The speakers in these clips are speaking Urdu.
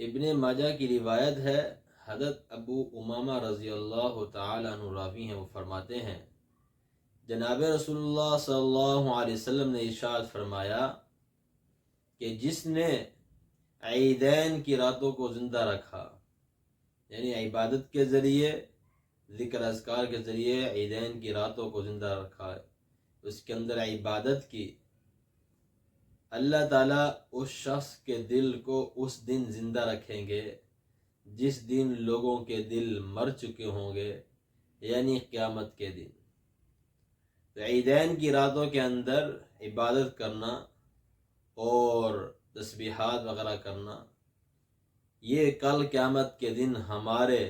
ابن ماجہ کی روایت ہے، حضرت ابو امامہ رضی اللہ تعالی عنہ راوی ہیں، وہ فرماتے ہیں جناب رسول اللہ صلی اللہ علیہ وسلم نے ارشاد فرمایا کہ جس نے عیدین کی راتوں کو زندہ رکھا، یعنی عبادت کے ذریعے، ذکر اذکار کے ذریعے عیدین کی راتوں کو زندہ رکھا، اس کے اندر عبادت کی، اللہ تعالیٰ اس شخص کے دل کو اس دن زندہ رکھیں گے جس دن لوگوں کے دل مر چکے ہوں گے، یعنی قیامت کے دن۔ تو عیدین کی راتوں کے اندر عبادت کرنا اور تسبیحات وغیرہ کرنا، یہ کل قیامت کے دن ہمارے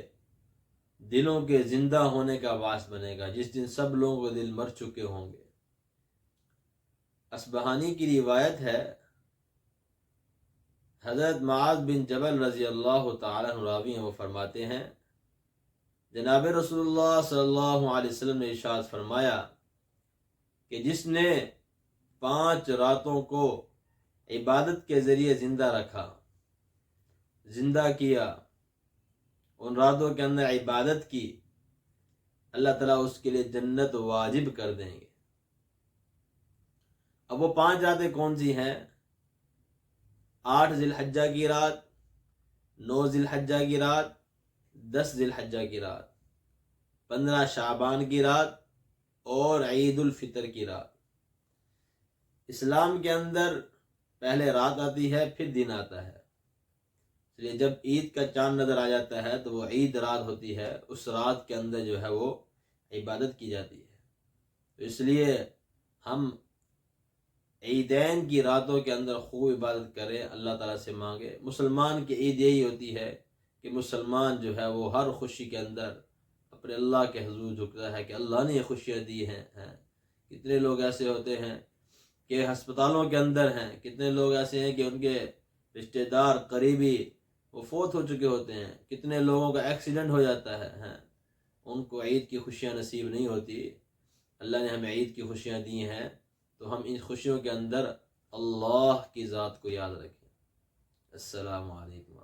دلوں کے زندہ ہونے کا باعث بنے گا، جس دن سب لوگوں کے دل مر چکے ہوں گے۔ اصبہانی کی روایت ہے، حضرت معاذ بن جبل رضی اللہ تعالیٰ عنہ راوی ہیں، وہ فرماتے ہیں جناب رسول اللہ صلی اللہ علیہ وسلم نے ارشاد فرمایا کہ جس نے 5 راتوں کو عبادت کے ذریعے زندہ رکھا، زندہ کیا، ان راتوں کے اندر عبادت کی، اللہ تعالیٰ اس کے لیے جنت واجب کر دیں گے۔ اب وہ 5 راتیں کون سی ہیں؟ 8 ذی الحجہ کی رات، 9 ذی الحجہ کی رات، 10 ذی الحجہ کی رات، 15 شعبان کی رات اور عید الفطر کی رات۔ اسلام کے اندر پہلے رات آتی ہے، پھر دن آتا ہے، اس لیے جب عید کا چاند نظر آ جاتا ہے تو وہ عید رات ہوتی ہے، اس رات کے اندر جو ہے وہ عبادت کی جاتی ہے۔ تو اس لیے ہم عیدین کی راتوں کے اندر خوب عبادت کریں، اللہ تعالیٰ سے مانگے۔ مسلمان کی عید یہی ہوتی ہے کہ مسلمان جو ہے وہ ہر خوشی کے اندر اپنے اللہ کے حضور جھکتا ہے کہ اللہ نے یہ خوشیاں دی ہیں۔ کتنے لوگ ایسے ہوتے ہیں کہ ہسپتالوں کے اندر ہیں، کتنے لوگ ایسے ہیں کہ ان کے رشتہ دار قریبی وہ فوت ہو چکے ہوتے ہیں، کتنے لوگوں کا ایکسیڈنٹ ہو جاتا ہے، ان کو عید کی خوشیاں نصیب نہیں ہوتی۔ اللہ نے ہمیں عید کی خوشیاں دی ہیں، تو ہم ان خوشیوں کے اندر اللہ کی ذات کو یاد رکھیں۔ السلام علیکم۔